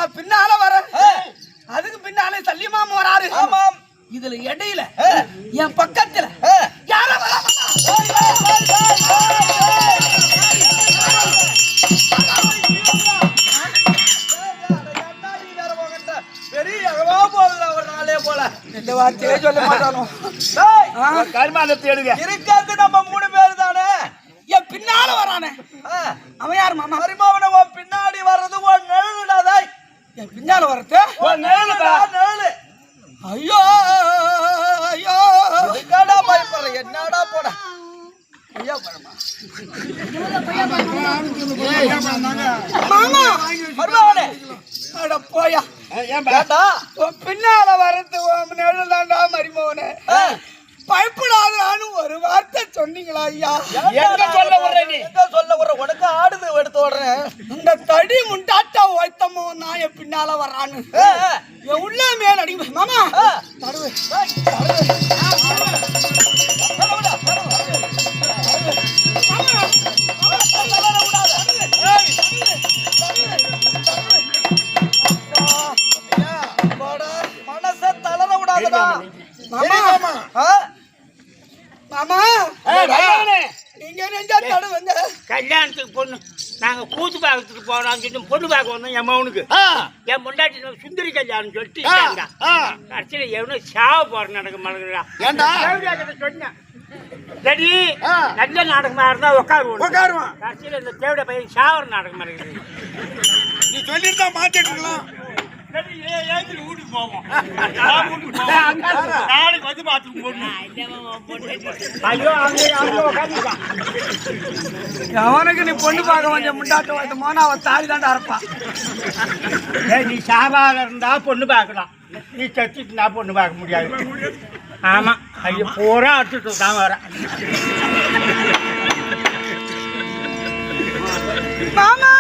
நான் பின்னால வரேன், அதுக்கு பின்னாலே சல்லிமாமா வராரு. இதுல இடையில என் பக்கத்துல யார வரா? இந்த வார்த்தையே சொல்ல மாட்டானோ? கருமானத்தை எடுங்க. இருக்காது நம்ம 3 பேர் தானே. என் பின்னால வரானே அவன் யாரு மாமா? மரிமாவன உன் பின்னாடி வர்றது உன் நிழலுடாதாய். என் பின்னால வரது உன் நிழலுடா, நிழலு. ஐயோ ஐயோ இதுக்காடா பயப்படுற? என்னடா போட ஐயா பழமா மாமா மருமகனே. அட போயா, ஏண்டா உன் பின்னால வரது உன் நிழலாண்டா மரிமோனே. பயப்படாதான்னு ஒரு வார்த்தை சொன்னீங்களா ஐயா? எங்க சொல்ல வர்ற நீ? எங்க சொல்ல வர்ற? உனக்கு ஆடுது எடுத்து ஓடுறேன். இந்த தடி முண்டாட்டா ஒய்த்தமோ நான் என் பின்னால வர்றான்னு என் உள்ள மேல அடிங்க மாமா. தடுவு மனச தளர விடாதடா மாமா. மாமா நீங்க நெஞ்சா தடுவுங்க. கல்யாணத்துக்கு பொண்ணு நாங்க கூத்து பாக்கத்துக்கு போறோம் சொல்லிட்டு பொண்ணு பார்க்க வந்தோம். என் மகனுக்கு என் முண்டாட்டி சுந்தரி கல்யாணம் சொல்லிட்டு கடைசியில எவனோ சாவ போற நடக்க மாட்டேங்கிறா. சொன்னேன் சரி நல்ல நாடகமா இருந்தா உட்காருவான். கடைசியில இந்த தேவட பையன் சாவர நாடகம் மாட்டேங்குது. நீ சொல்லிருந்தா மாத்திட்டுலாம். வீட்டுக்கு போவோம். நாளைக்கு வந்து பாத்துக்கு பொண்ணு. ஐயோ அவனுக்கு நீ பொண்ணு பார்க்க வந்த முண்டாட்டம் வைத்தமோனா அவன் தாலி தாண்டா அறப்பான். நீ சாபாக இருந்தா பொண்ணு பார்க்கலாம், நீ சச்சிட்டு பொண்ணு பார்க்க முடியாது. ஆமா ஐயோ பூரா அடிச்சுட்டு தான் வர. மாமா